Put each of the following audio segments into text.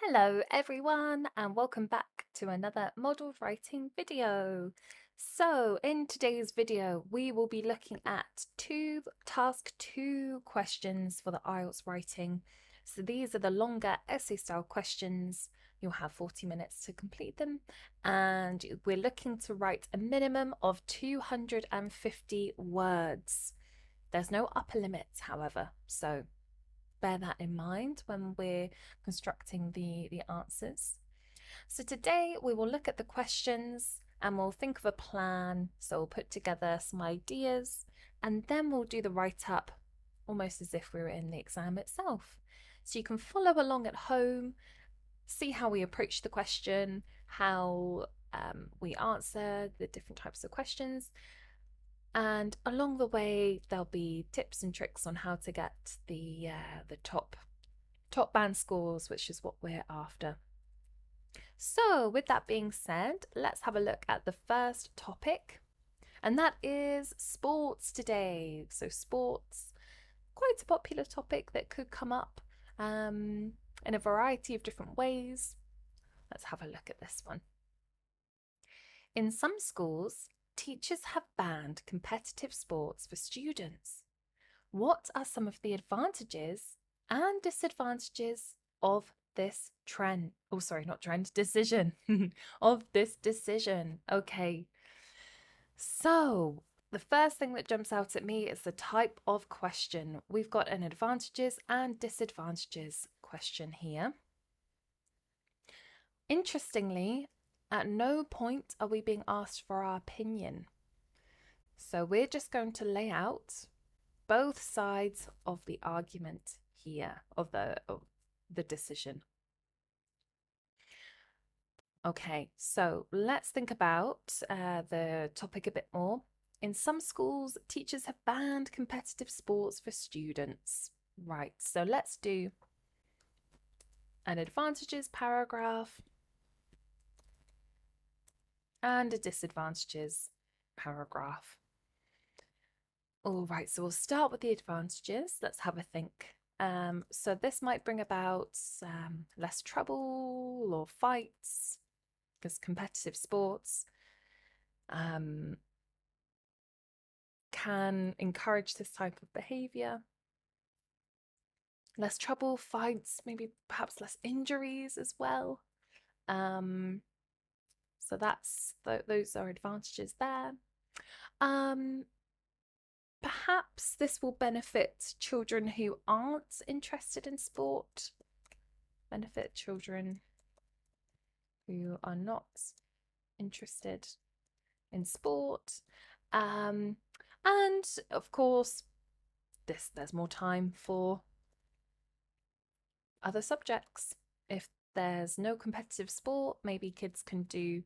Hello everyone and welcome back to another model writing video. So in today's video we will be looking at task 2 questions for the IELTS writing. So these are the longer essay style questions. You'll have 40 minutes to complete them and we're looking to write a minimum of 250 words. There's no upper limit, however, so bear that in mind when we're constructing the answers. So today we will look at the questions and we'll think of a plan. So we'll put together some ideas and then we'll do the write-up almost as if we were in the exam itself. So you can follow along at home, see how we approach the question, how we answer the different types of questions, and along the way there'll be tips and tricks on how to get the top band scores, which is what we're after. So with that being said, let's have a look at the first topic, and that is sports today. So sports, quite a popular topic that could come up in a variety of different ways. Let's have a look at this one. In some schools, teachers have banned competitive sports for students. What are some of the advantages and disadvantages of this trend? Oh, sorry, not trend, decision. Of this decision. Okay. So, the first thing that jumps out at me is the type of question. We've got an advantages and disadvantages question here. Interestingly, at no point are we being asked for our opinion. So we're just going to lay out both sides of the argument here, of the decision. Okay, so let's think about the topic a bit more. In some schools, teachers have banned competitive sports for students. Right, so let's do an advantages paragraph and a disadvantages paragraph. All right, so we'll start with the advantages. Let's have a think. So this might bring about less trouble or fights, because competitive sports can encourage this type of behavior. Less trouble, fights, maybe perhaps less injuries as well. So those are advantages there. Perhaps this will benefit children who aren't interested in sport, benefit children who are not interested in sport. And of course, there's more time for other subjects. If there's no competitive sport, maybe kids can do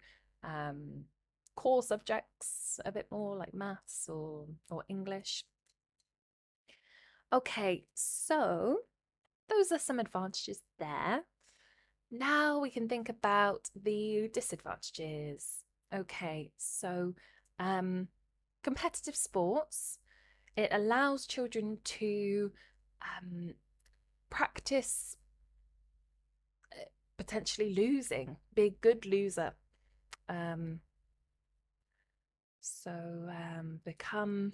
core subjects a bit more, like maths or English. Okay, so those are some advantages there. Now we can think about the disadvantages. Okay, so competitive sports, it allows children to practice potentially losing, be a good loser. Become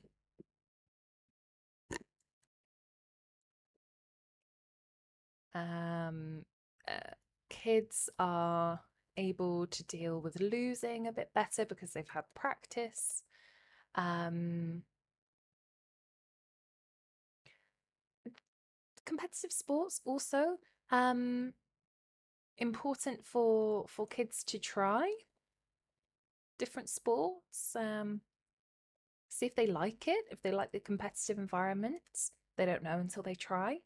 kids are able to deal with losing a bit better because they've had practice. Competitive sports also important for kids to try different sports, see if they like it, if they like the competitive environment. They don't know until they try.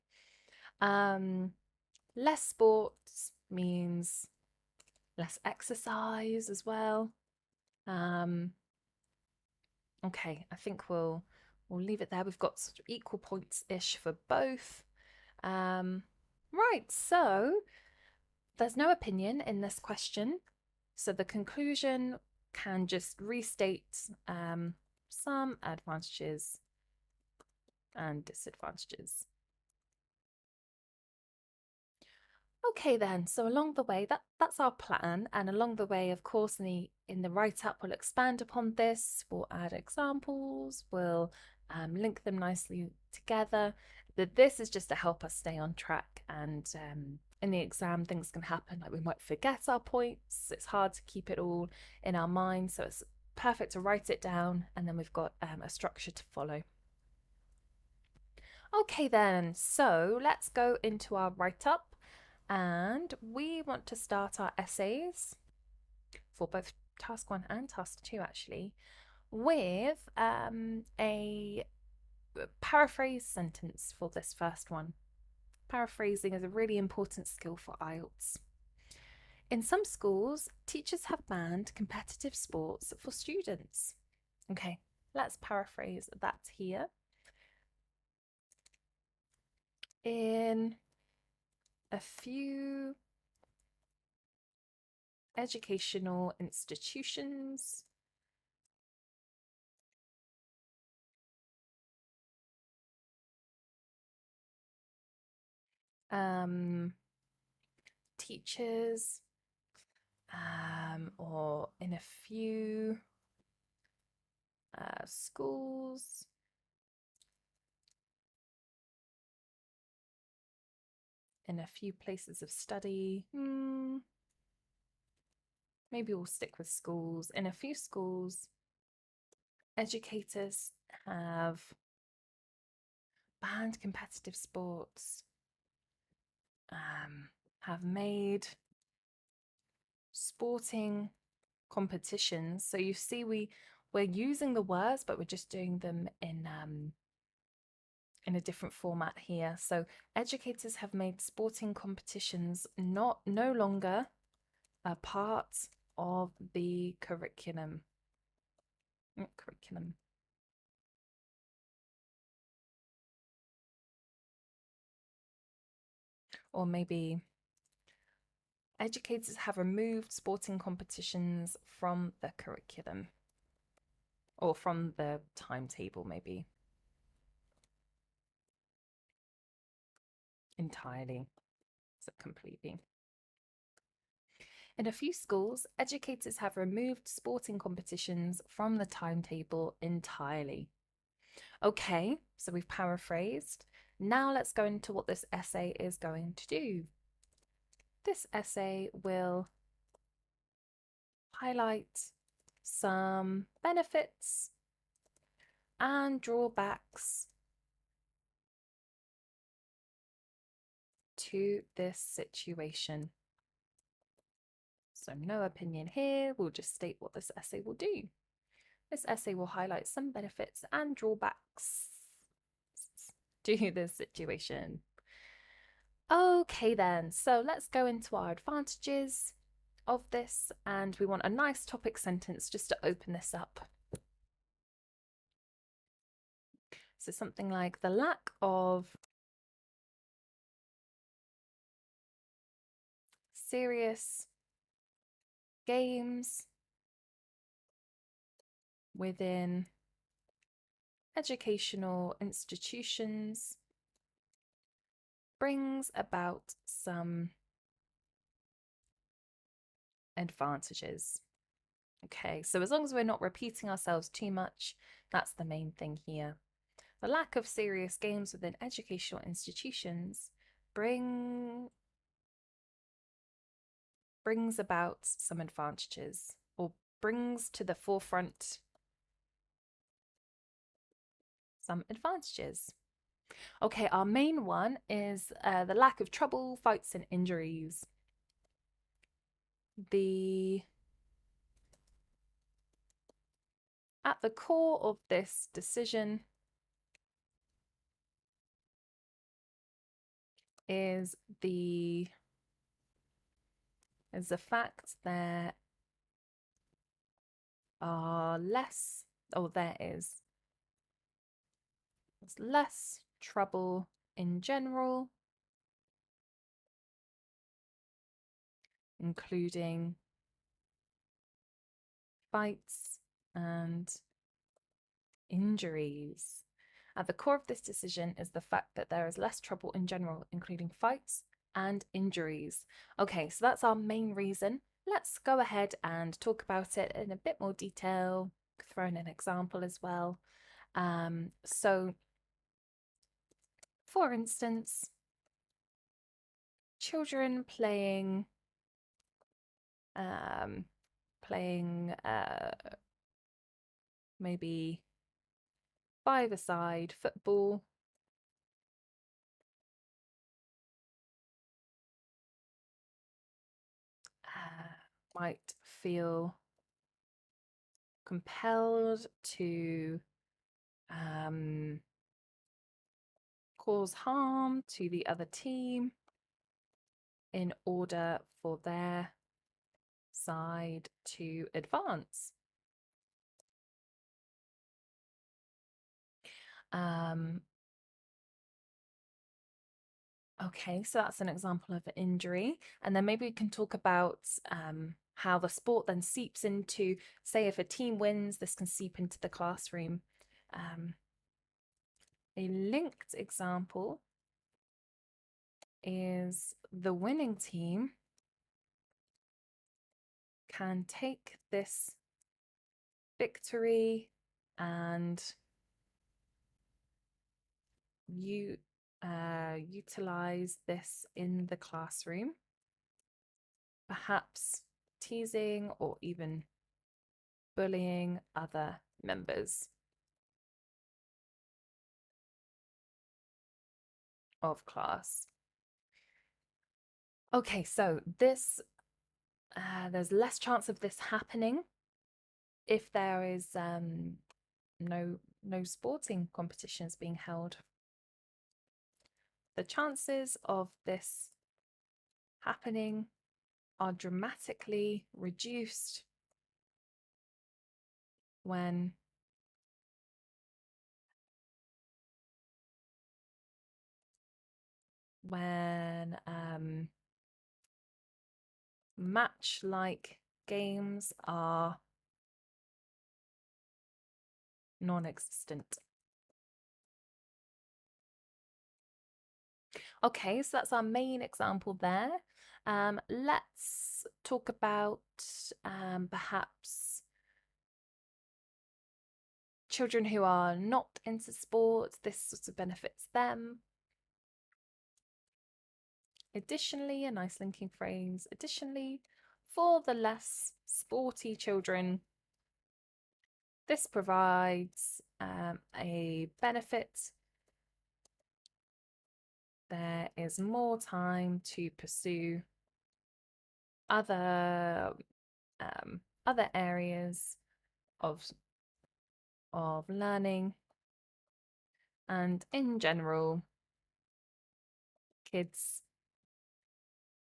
Less sports means less exercise as well. Okay, I think we'll leave it there. We've got sort of equal points-ish for both. Right, so there's no opinion in this question. So the conclusion can just restate some advantages and disadvantages. Okay then, so along the way, that's our plan, and along the way, of course, in the write-up, we'll expand upon this, we'll add examples, we'll link them nicely together. But this is just to help us stay on track, and in the exam, things can happen, like we might forget our points. It's hard to keep it all in our mind, so it's perfect to write it down, and then we've got a structure to follow. Okay then, so let's go into our write-up. And we want to start our essays for both task 1 and task 2 actually with a paraphrase sentence for this first one. Paraphrasing is a really important skill for IELTS. In some schools, teachers have banned competitive sports for students. Okay, let's paraphrase that here. In a few educational institutions, teachers, or in a few schools, in a few places of study. Maybe we'll stick with schools. In a few schools, educators have banned competitive sports, have made sporting competitions. So you see, we're using the words, but we're just doing them in a different format here. So educators have made sporting competitions no longer a part of the curriculum. Or maybe educators have removed sporting competitions from the curriculum, or from the timetable, maybe. Entirely, so completely. In a few schools, educators have removed sporting competitions from the timetable entirely. Okay, so we've paraphrased. Now let's go into what this essay is going to do. This essay will highlight some benefits and drawbacks to this situation. So no opinion here, we'll just state what this essay will do. This essay will highlight some benefits and drawbacks to this situation. Okay then, so let's go into our advantages of this, and we want a nice topic sentence just to open this up. So something like the lack of serious games within educational institutions brings about some advantages. Okay, so as long as we're not repeating ourselves too much, that's the main thing here. The lack of serious games within educational institutions brings about some advantages, or brings to the forefront some advantages. Okay, our main one is the lack of trouble, fights, and injuries. At the core of this decision is the fact there are less, or there is less trouble in general, including fights and injuries. At the core of this decision is the fact that there is less trouble in general, including fights and injuries. Okay, so that's our main reason. Let's go ahead and talk about it in a bit more detail, throw in an example as well. So, for instance, children playing maybe five-a-side football might feel compelled to cause harm to the other team in order for their side to advance. Okay, so that's an example of an injury. And then maybe we can talk about how the sport then seeps into, say, if a team wins, this can seep into the classroom. A linked example is the winning team can take this victory and utilize this in the classroom, perhaps teasing or even bullying other members of class. Okay, so this there's less chance of this happening if there is no sporting competitions being held. The chances of this happening are dramatically reduced when match-like games are non-existent. Okay, so that's our main example there. Let's talk about perhaps children who are not into sports. This sort of benefits them. Additionally, a nice linking phrase. Additionally, for the less sporty children, this provides a benefit. There is more time to pursue other areas of learning, and in general, kids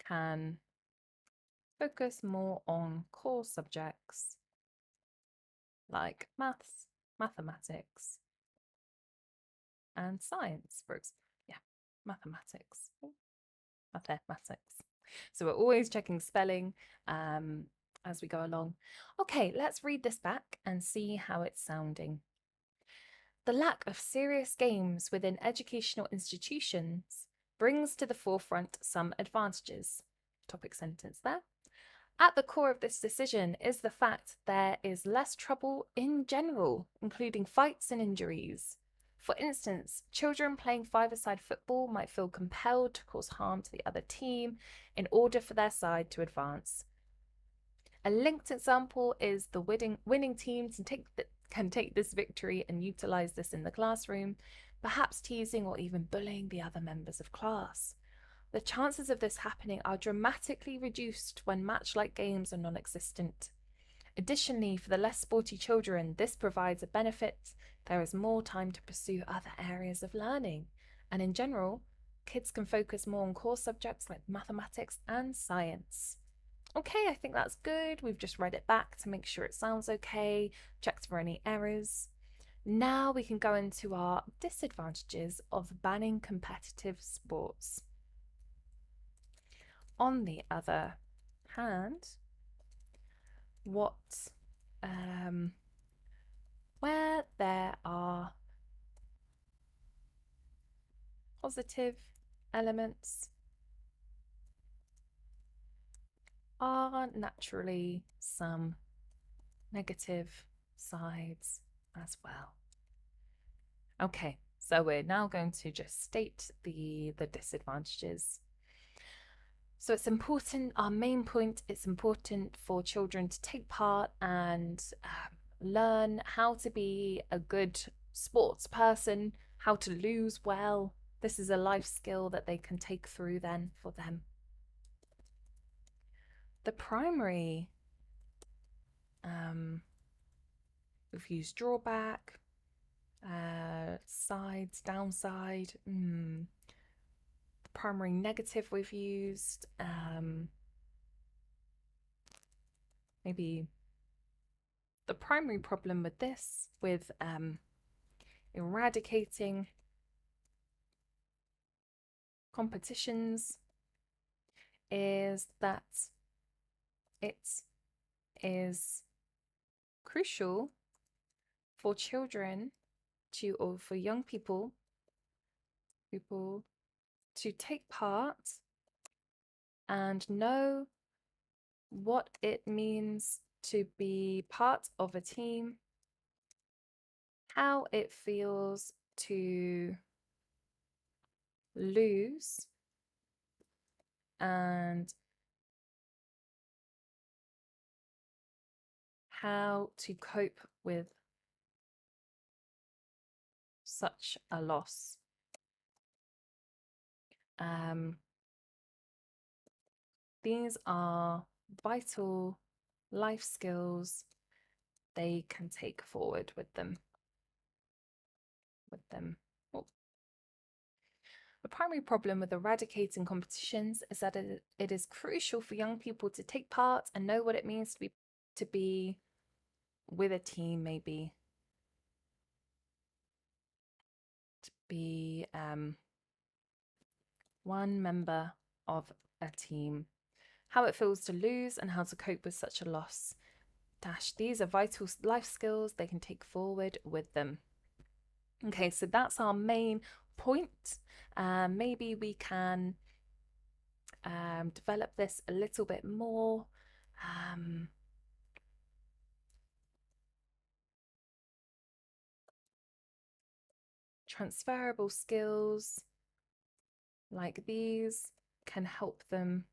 can focus more on core subjects like maths, mathematics, and science. Mathematics. So we're always checking spelling as we go along. Okay, let's read this back and see how it's sounding. The lack of serious games within educational institutions brings to the forefront some advantages. Topic sentence there. At the core of this decision is the fact there is less trouble in general, including fights and injuries. For instance, children playing five-a-side football might feel compelled to cause harm to the other team in order for their side to advance. A linked example is the winning team can take this victory and utilize this in the classroom, perhaps teasing or even bullying the other members of class. The chances of this happening are dramatically reduced when match-like games are non-existent. Additionally, for the less sporty children, this provides a benefit. There is more time to pursue other areas of learning. And in general, kids can focus more on core subjects like mathematics and science. Okay, I think that's good. We've just read it back to make sure it sounds okay, checked for any errors. Now we can go into our disadvantages of banning competitive sports. On the other hand, where there are positive elements are naturally some negative sides as well. Okay, so we're now going to just state the disadvantages. So it's important, our main point, it's important for children to take part and learn how to be a good sports person, how to lose well. This is a life skill that they can take through then for them. The primary, we've used drawback, sides, downside. The primary negative we've used, maybe the primary problem with this, with eradicating competitions, is that it is crucial for children to, or for young people to take part and know what it means to be part of a team, how it feels to lose, and how to cope with such a loss. These are vital life skills they can take forward with them. Oh. The primary problem with eradicating competitions is that it is crucial for young people to take part and know what it means to be with a team, maybe to be one member of a team, how it feels to lose and how to cope with such a loss. These are vital life skills they can take forward with them. Okay, so that's our main point. Maybe we can develop this a little bit more. Transferable skills like these can help them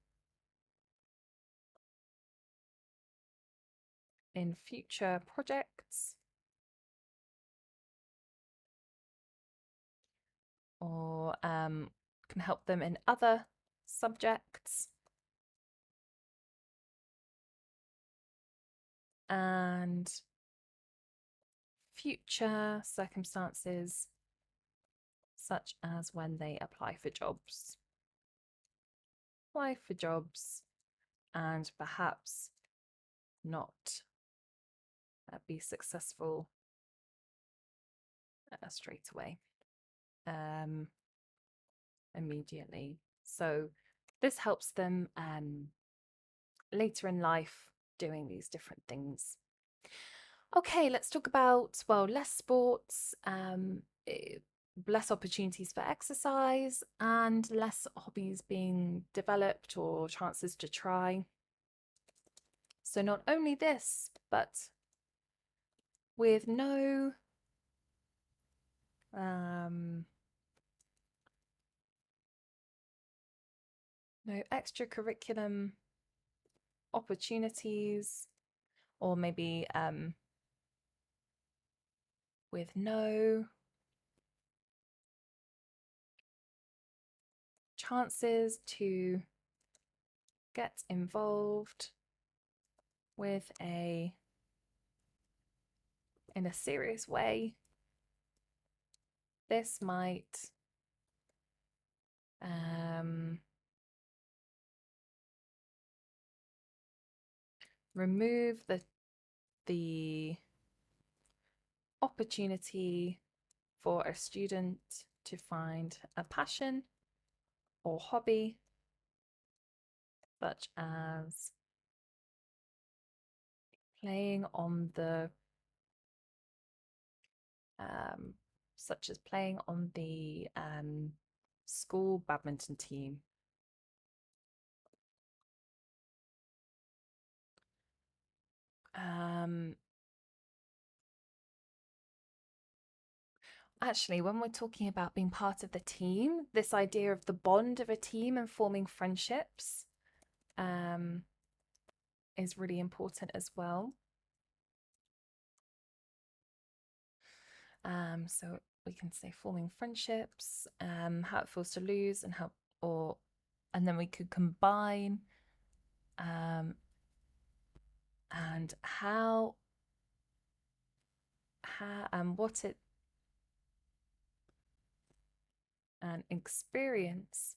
in future projects or can help them in other subjects. And future circumstances, such as when they apply for jobs. And perhaps not be successful straight away, immediately. So this helps them later in life doing these different things. Okay, let's talk about, well, less sports, less opportunities for exercise, and less hobbies being developed or chances to try. So not only this, but with no extracurriculum opportunities, or maybe with no chances to get involved with in a serious way, this might remove the opportunity for a student to find a passion or hobby, such as playing on the school badminton team. Actually, when we're talking about being part of the team, this idea of the bond of a team and forming friendships is really important as well. So we can say forming friendships, how it feels to lose, and and then we could combine, and what it and experience,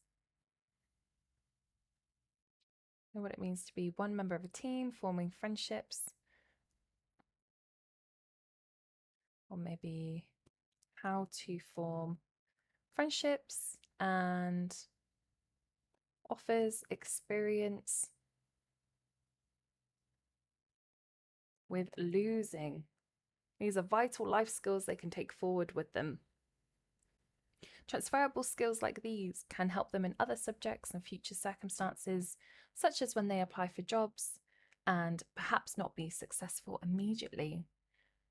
and what it means to be one member of a team, forming friendships, or maybe how to form friendships and offers experience with losing. These are vital life skills they can take forward with them. Transferable skills like these can help them in other subjects and future circumstances, such as when they apply for jobs and perhaps not be successful immediately.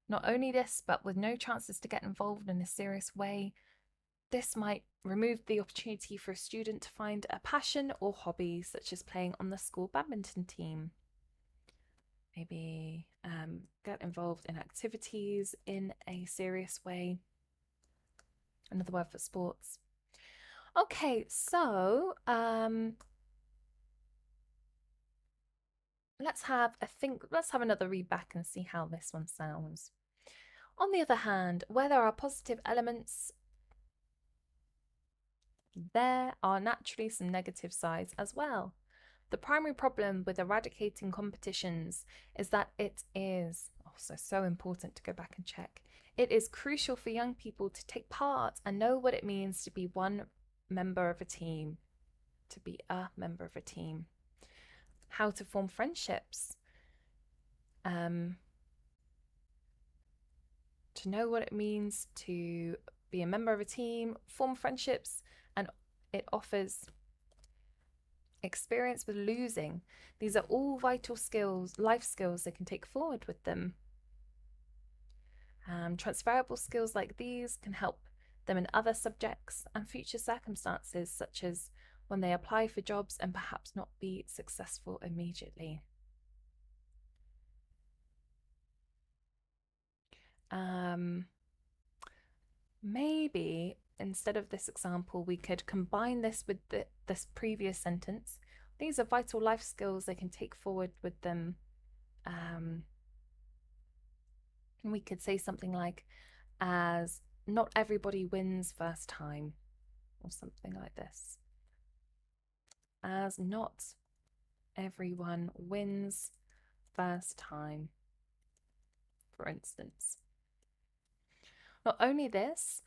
Not only this, but with no chances to get involved in a serious way, this might remove the opportunity for a student to find a passion or hobby, such as playing on the school badminton team. Maybe get involved in activities in a serious way. Another word for sports. Okay, so let's have another read back and see how this one sounds. On the other hand, where there are positive elements, there are naturally some negative sides as well. The primary problem with eradicating competitions is that it is also so important to go back and check. It is crucial for young people to take part and know what it means to be one member of a team, to be a member of a team, how to form friendships, to know what it means to be a member of a team, form friendships, and it offers experience with losing. These are all vital skills, life skills they can take forward with them. Transferable skills like these can help them in other subjects and future circumstances, such as when they apply for jobs and perhaps not be successful immediately. Maybe instead of this example, we could combine this with this previous sentence. These are vital life skills they can take forward with them. And we could say something like, as not everybody wins first time, or something like this. As not everyone wins first time, for instance. Not only this,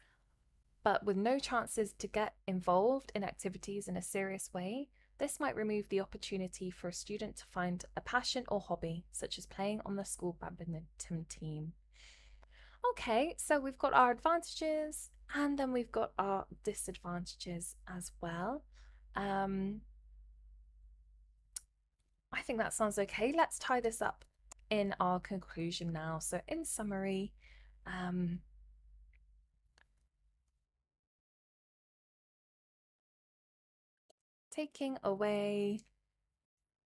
but with no chances to get involved in activities in a serious way, this might remove the opportunity for a student to find a passion or hobby, such as playing on the school badminton team. Okay, so we've got our advantages and then we've got our disadvantages as well. I think that sounds okay. Let's tie this up in our conclusion now. So in summary, taking away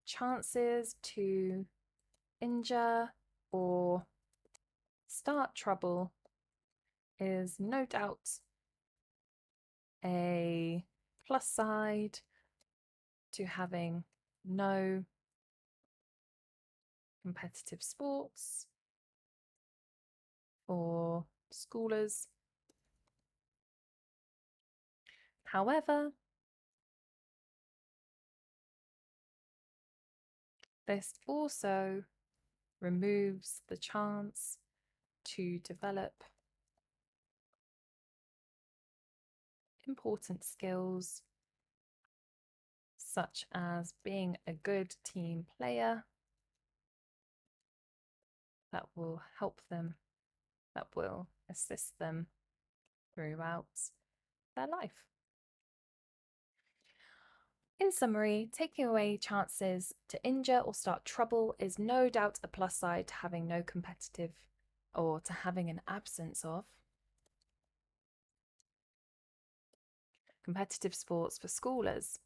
chances to injure or start trouble is no doubt a plus side to having no competitive sports for schoolers. However, this also removes the chance to develop important skills such as being a good team player that will help them, that will assist them throughout their life. In summary, taking away chances to injure or start trouble is no doubt a plus side to having no competitive or to having an absence of competitive sports for schoolers.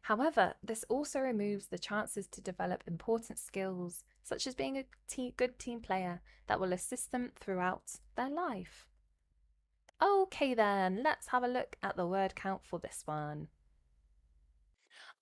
However, this also removes the chances to develop important skills, such as being a good team player, that will assist them throughout their life. Okay, then, let's have a look at the word count for this one.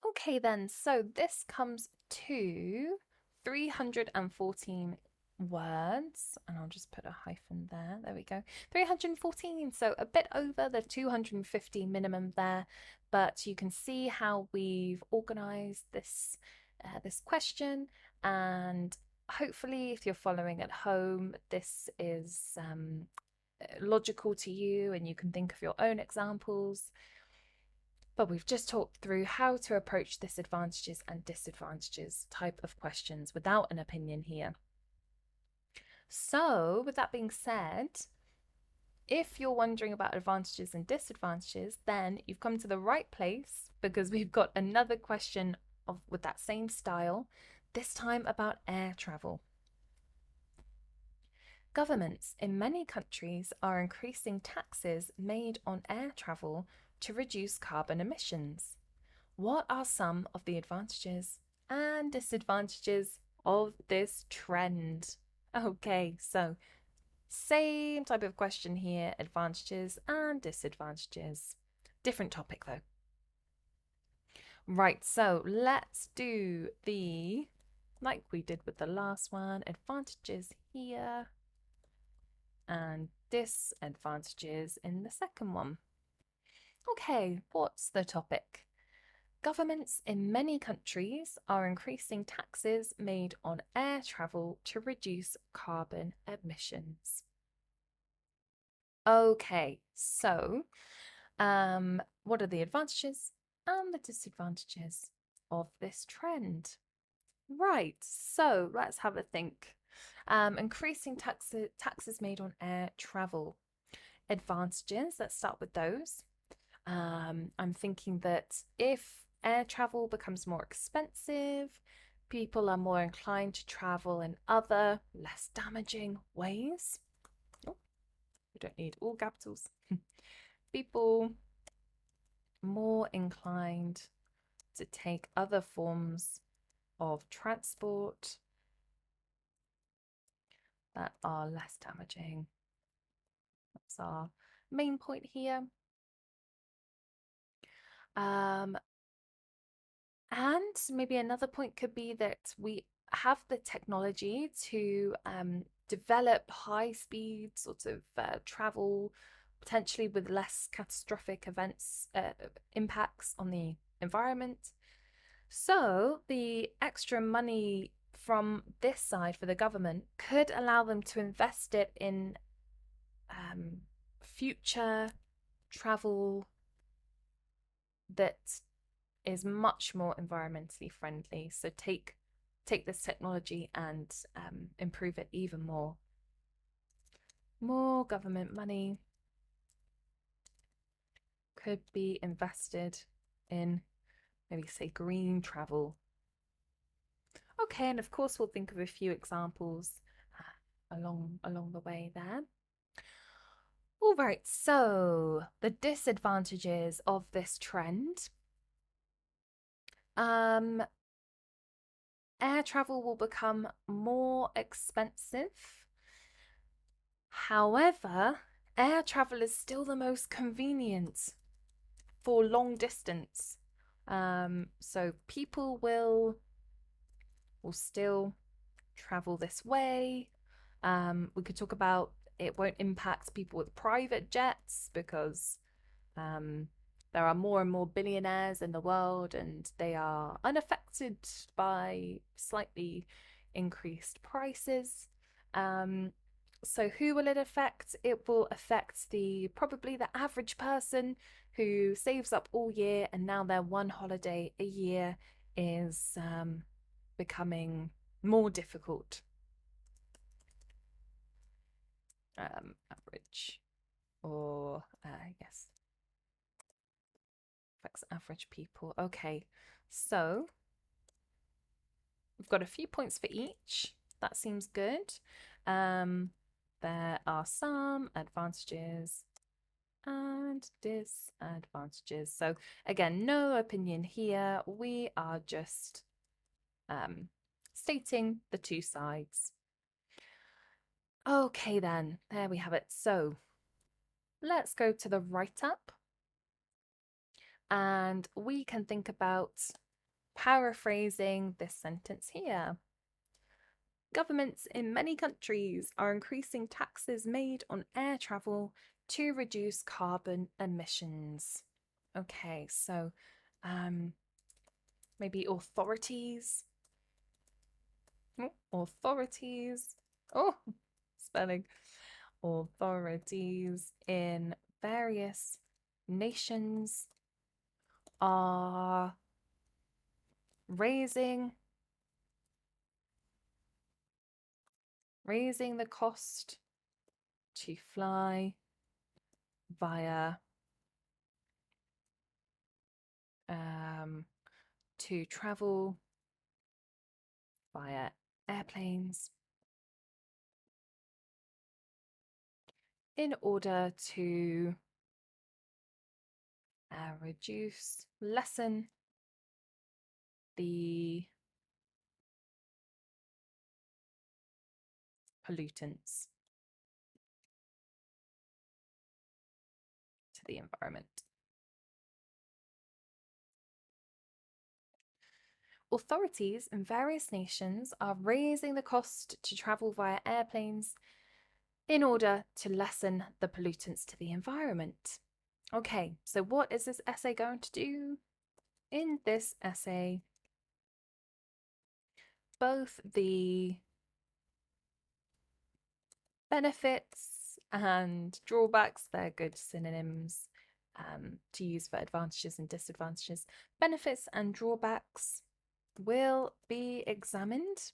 Okay, then, so this comes to 314 words, and I'll just put a hyphen there. There we go. 314, so a bit over the 250 minimum there, but you can see how we've organized this this question, and hopefully if you're following at home, this is logical to you and you can think of your own examples. But we've just talked through how to approach this advantages and disadvantages type of questions without an opinion here. So, with that being said, if you're wondering about advantages and disadvantages, then you've come to the right place because we've got another question with that same style, this time about air travel. Governments in many countries are increasing taxes made on air travel to reduce carbon emissions. What are some of the advantages and disadvantages of this trend? Okay, so same type of question here, advantages and disadvantages. Different topic though. Right, so let's do like we did with the last one, advantages here and disadvantages in the second one. Okay, what's the topic? Governments in many countries are increasing taxes made on air travel to reduce carbon emissions. Okay, so what are the advantages and the disadvantages of this trend? Right, so let's have a think. Increasing taxes made on air travel. Advantages, let's start with those. I'm thinking that if air travel becomes more expensive, people are more inclined to travel in other, less damaging ways. Oh, we don't need all capitals. People more inclined to take other forms of transport that are less damaging. That's our main point here. And maybe another point could be that we have the technology to develop high speed sort of travel, potentially with less catastrophic impacts on the environment. So the extra money from this side for the government could allow them to invest it in future travel that is much more environmentally friendly. So take this technology and improve it even more. More government money could be invested in maybe say green travel. Okay, and of course we'll think of a few examples along the way there. All right, so the disadvantages of this trend. Air travel will become more expensive. However, air travel is still the most convenient for long distance. So people will still travel this way. We could talk about it won't impact people with private jets because there are more and more billionaires in the world and they are unaffected by slightly increased prices. So who will it affect? It will affect probably the average person who saves up all year and now their one holiday a year is becoming more difficult. Average, or I guess affects average people. Okay, So we've got a few points for each. That seems good. There are some advantages and disadvantages. So again, no opinion here. We are just stating the two sides. Okay, then, there we have it. So let's go to the write-up and we can think about paraphrasing this sentence here. Governments in many countries are increasing taxes made on air travel to reduce carbon emissions. Okay, so maybe authorities. Authorities. Oh, spelling. Authorities in various nations are raising the cost to fly via to travel via airplanes in order to lessen the pollutants to the environment. Authorities in various nations are raising the cost to travel via airplanes in order to lessen the pollutants to the environment. Okay, so what is this essay going to do? In this essay, both the benefits and drawbacks, they're good synonyms to use for advantages and disadvantages. Benefits and drawbacks will be examined.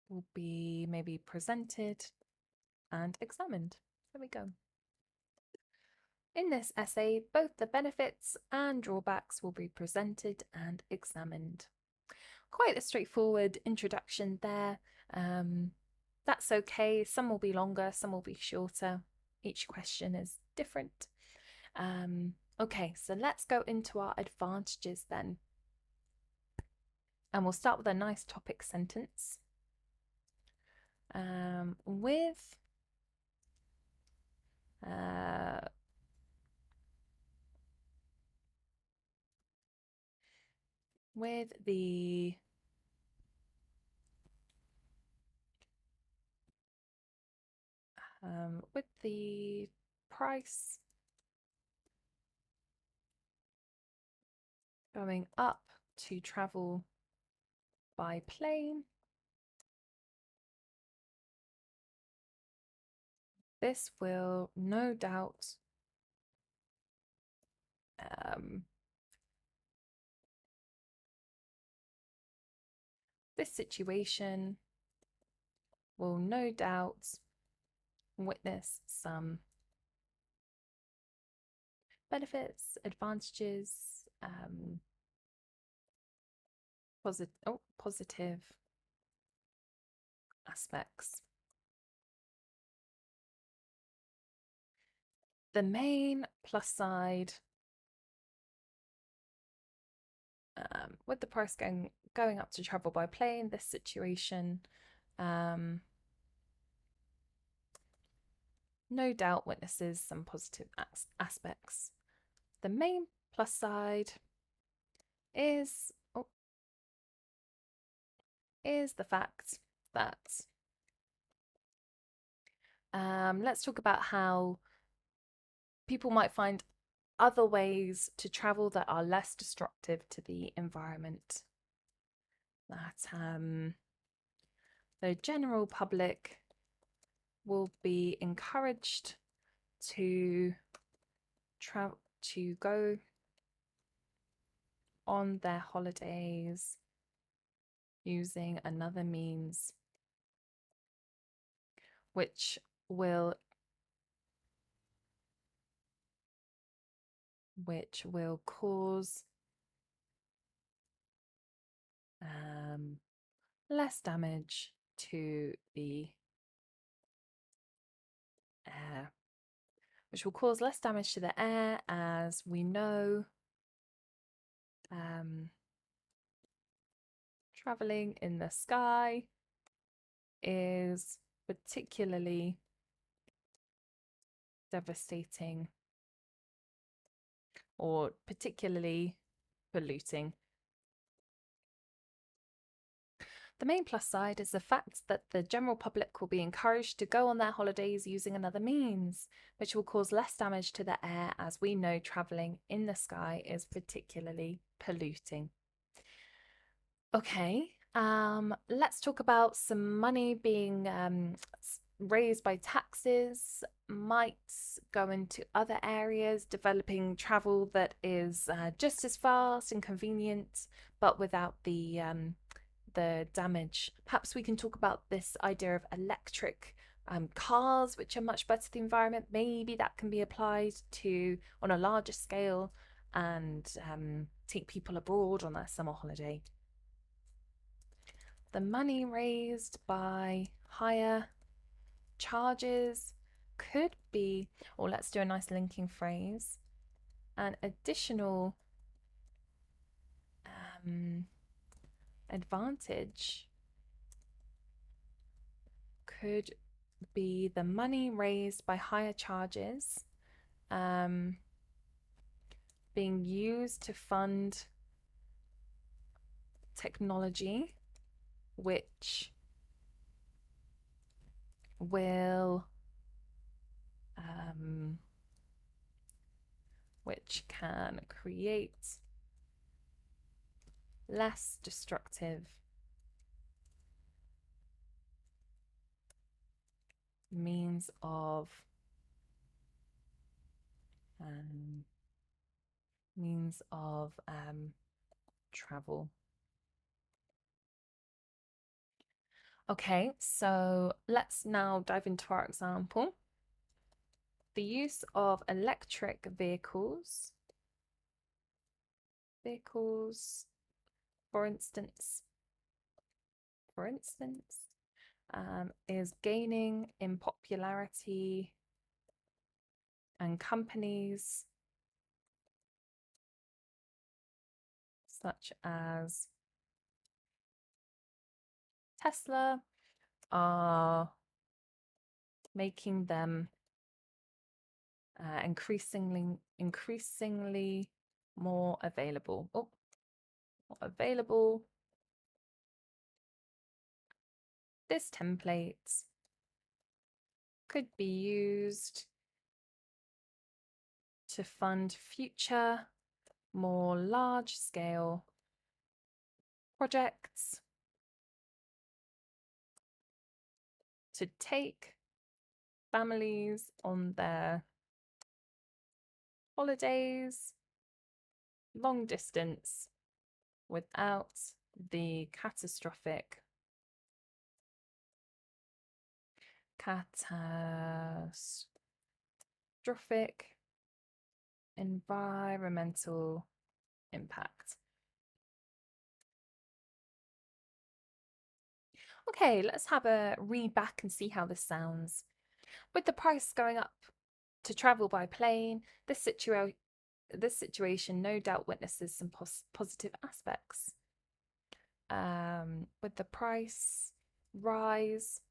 Will be maybe presented and examined. There we go. In this essay, both the benefits and drawbacks will be presented and examined. Quite a straightforward introduction there. That's okay. Some will be longer, some will be shorter. Each question is different. Okay, so let's go into our advantages then. And we'll start with a nice topic sentence. With the price going up to travel by plane, this will no doubt this situation will no doubt witness some benefits, advantages, positive aspects. The main plus side with the price going up to travel by plane, this situation no doubt witnesses some positive aspects. The main plus side is the fact that let's talk about how people might find other ways to travel that are less destructive to the environment. That the general public will be encouraged to go on their holidays using another means which will cause less damage to the air, which will cause less damage to the air, as we know traveling in the sky is particularly devastating or particularly polluting. The main plus side is the fact that the general public will be encouraged to go on their holidays using another means, which will cause less damage to the air, as we know travelling in the sky is particularly polluting. Okay, let's talk about some money being raised by taxes might go into other areas, developing travel that is just as fast and convenient, but without the damage. Perhaps we can talk about this idea of electric cars, which are much better for the environment. Maybe that can be applied to on a larger scale and take people abroad on their summer holiday. The money raised by higher charges could be, or let's do a nice linking phrase, an additional advantage could be the money raised by higher charges being used to fund technology which will which can create less destructive means of travel. Okay, so let's now dive into our example. The use of electric vehicles, for instance, is gaining in popularity, and companies such as Tesla are making them increasingly more available. This template could be used to fund future, more large-scale projects to take families on their holidays long distance without the catastrophic environmental impact. Okay, let's have a read back and see how this sounds. With the price going up to travel by plane, this situation no doubt witnesses some positive aspects. With the price rise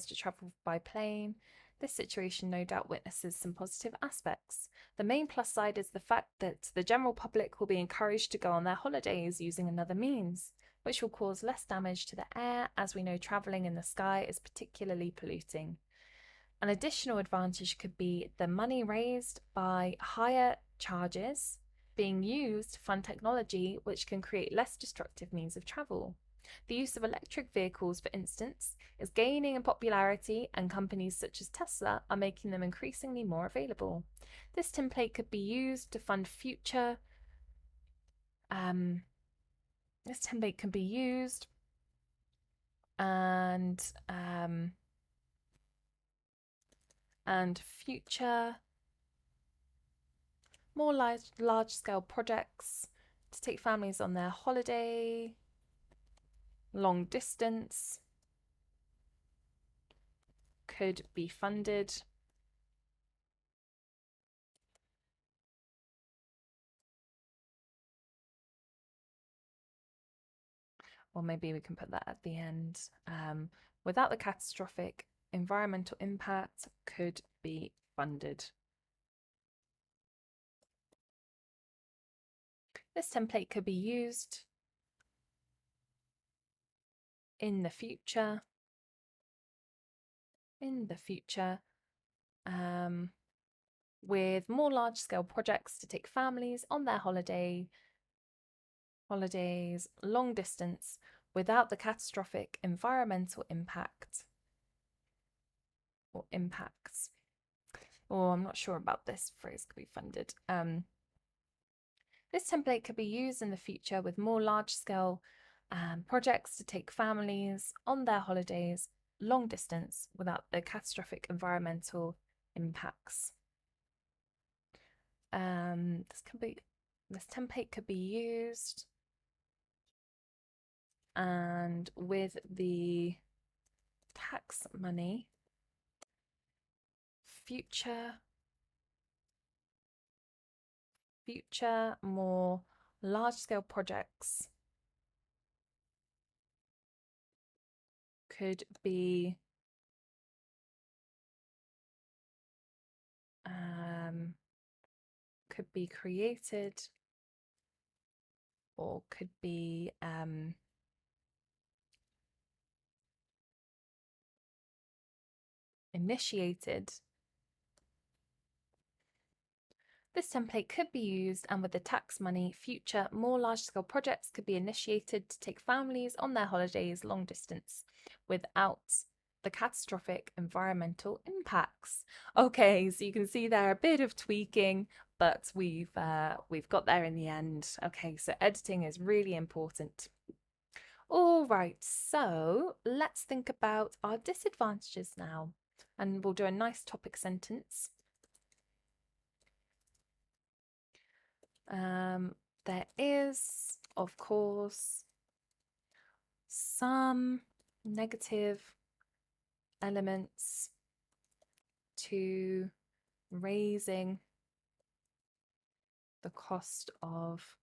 to travel by plane, this situation no doubt witnesses some positive aspects. The main plus side is the fact that the general public will be encouraged to go on their holidays using another means, which will cause less damage to the air, as we know travelling in the sky is particularly polluting. An additional advantage could be the money raised by higher charges being used to fund technology which can create less destructive means of travel. The use of electric vehicles, for instance, is gaining in popularity, and companies such as Tesla are making them increasingly more available. This template could be used to fund future This template can be used and future more large scale projects to take families on their holiday, long distance could be funded. Or maybe we can put that at the end. Without the catastrophic environmental impact could be funded. This template could be used in the future. With more large-scale projects to take families on their holidays, long distance, without the catastrophic environmental impact or impacts. Or I'm not sure about this phrase, could be funded. This template could be used in the future with more large-scale projects to take families on their holidays, long distance, without the catastrophic environmental impacts. This template could be used and with the tax money, future more large-scale projects could be created or could be initiated. This template could be used, and with the tax money, future more large-scale projects could be initiated to take families on their holidays long distance without the catastrophic environmental impacts. Okay, so you can see there a bit of tweaking, but we've got there in the end. Okay, so editing is really important. All right, so let's think about our disadvantages now, and we'll do a nice topic sentence. There is, of course, some negative elements to raising the cost of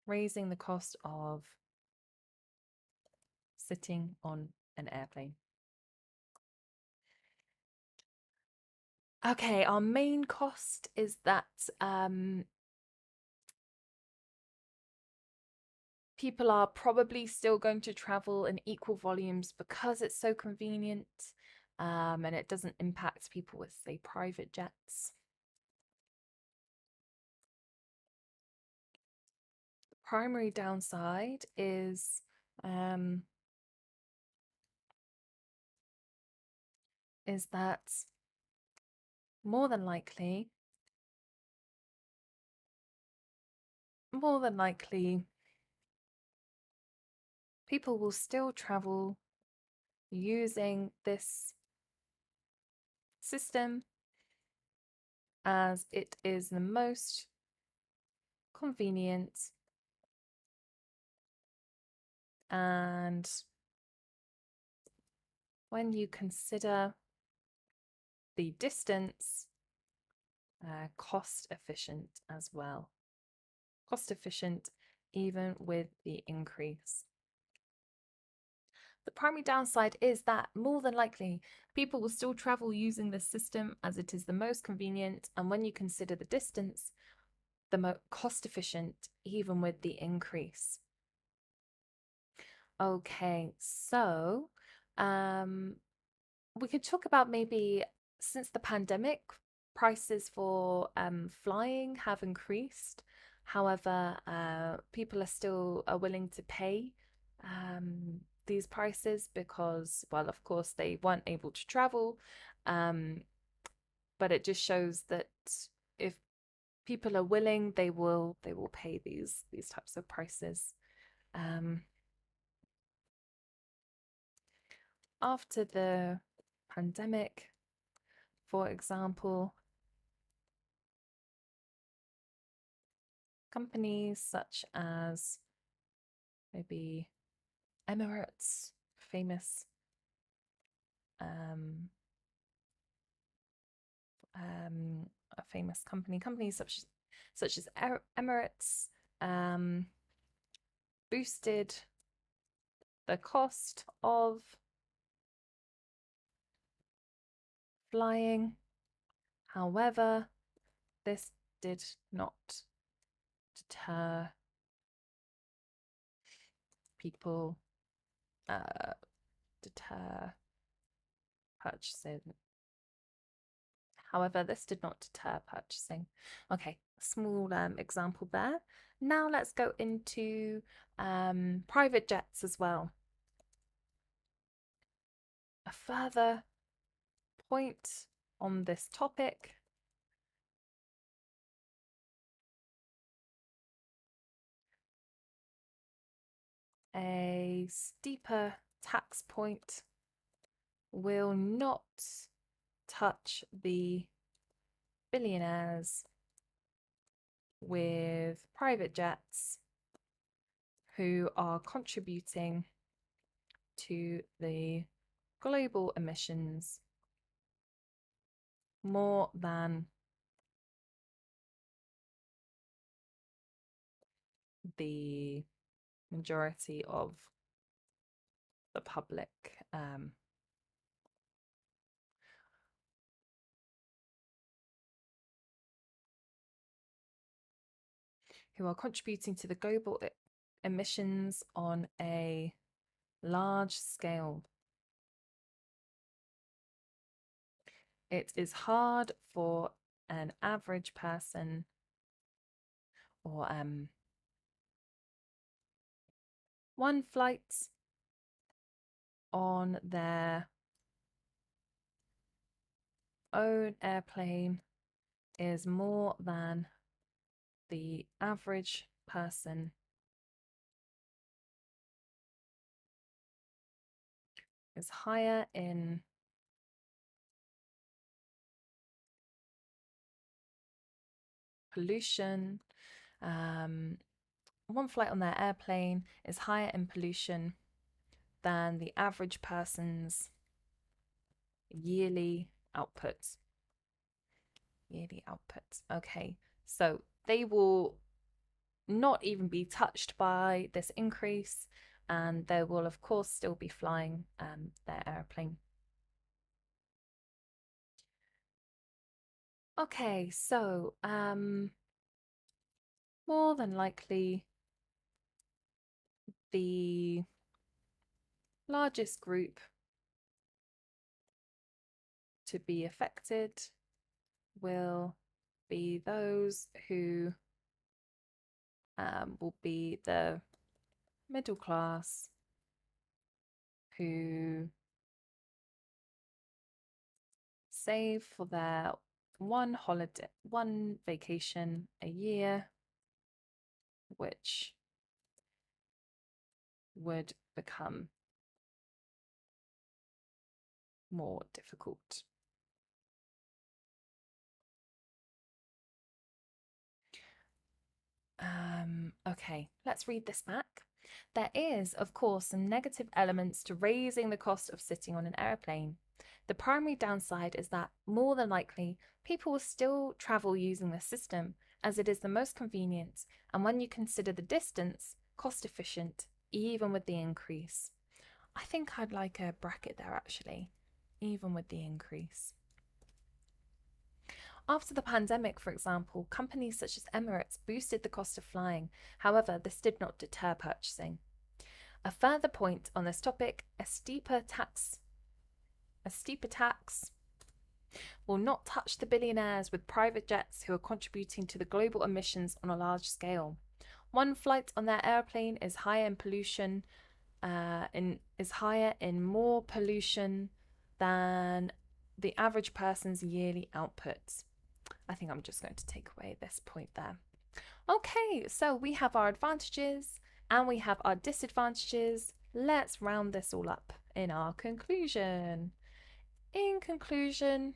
raising the cost of sitting on an airplane. Okay, our main cost is that people are probably still going to travel in equal volumes because it's so convenient, and it doesn't impact people with, say, private jets. The primary downside is that more than likely people will still travel using this system as it is the most convenient and when you consider the distance, cost efficient as well. Cost efficient even with the increase. The primary downside is that more than likely people will still travel using this system as it is the most convenient, and when you consider the distance, the most cost efficient even with the increase. Okay, so we could talk about maybe since the pandemic, prices for flying have increased. However, people are still willing to pay these prices because, well, of course, they weren't able to travel. but it just shows that if people are willing, they will pay these types of prices. After the pandemic, for example, companies such as maybe Emirates, famous a famous companies such as Emirates boosted the cost of flying. However, this did not deter people, deter purchasing. However, this did not deter purchasing. Okay, small example there. Now let's go into private jets as well. A further point on this topic a steeper tax point will not touch the billionaires with private jets who are contributing to the global emissions more than the majority of the public. Who are contributing to the global emissions on a large scale. It is hard for an average person or one flight on their own airplane is more than the average person is higher in pollution. One flight on their airplane is higher in pollution than the average person's yearly output. Okay, so they will not even be touched by this increase, and they will of course still be flying their airplane. Okay, so more than likely the largest group to be affected will be those who will be the middle class who save for their one vacation a year, which would become more difficult. Okay, let's read this back. There is, of course, some negative elements to raising the cost of sitting on an airplane. The primary downside is that, more than likely, people will still travel using this system as it is the most convenient, and when you consider the distance, cost efficient, even with the increase. I think I'd like a bracket there actually, even with the increase. After the pandemic, for example, companies such as Emirates boosted the cost of flying. However, this did not deter purchasing. A further point on this topic, a steeper tax will not touch the billionaires with private jets who are contributing to the global emissions on a large scale. One flight on their airplane is higher in pollution, more pollution than the average person's yearly output. I think I'm just going to take away this point there. Okay, so we have our advantages and we have our disadvantages. Let's round this all up in our conclusion. In conclusion,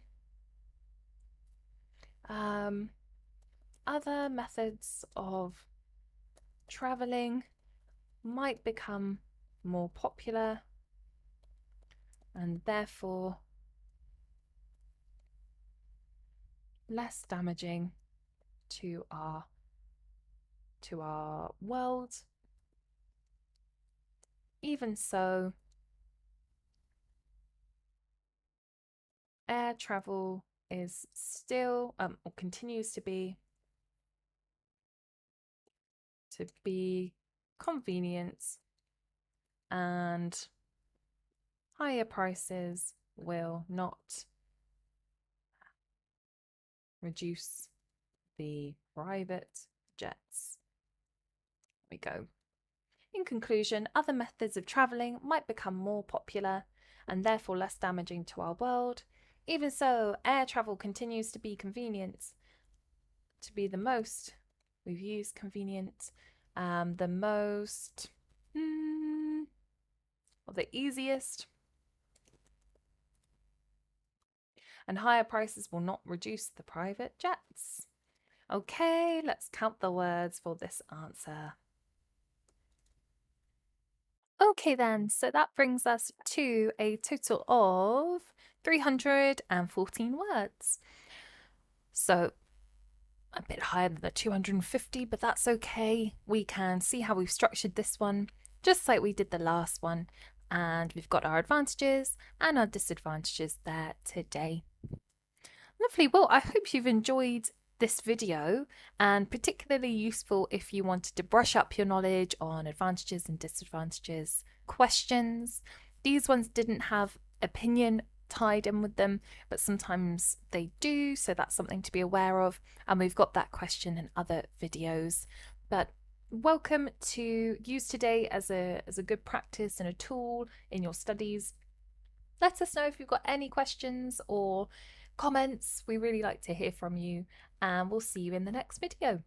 other methods of traveling might become more popular and therefore less damaging to our world. Even so, air travel is still or continues to be convenient, and higher prices will not reduce the private jets. There we go. In conclusion, other methods of travelling might become more popular and therefore less damaging to our world. Even so, air travel continues to be convenient, to be the most, we've used convenient, the most, or the easiest, and higher prices will not reduce the private jets. Okay, let's count the words for this answer. Okay then, so that brings us to a total of 314 words. So a bit higher than the 250, but that's okay. We can see how we've structured this one, just like we did the last one. And we've got our advantages and our disadvantages there today. Lovely. Well, I hope you've enjoyed this video, and particularly useful if you wanted to brush up your knowledge on advantages and disadvantages questions. These ones didn't have opinion tied in with them, but sometimes they do, so that's something to be aware of, and we've got that question in other videos. But welcome to use today as a good practice and a tool in your studies. Let us know if you've got any questions or comments. We really like to hear from you, and we'll see you in the next video.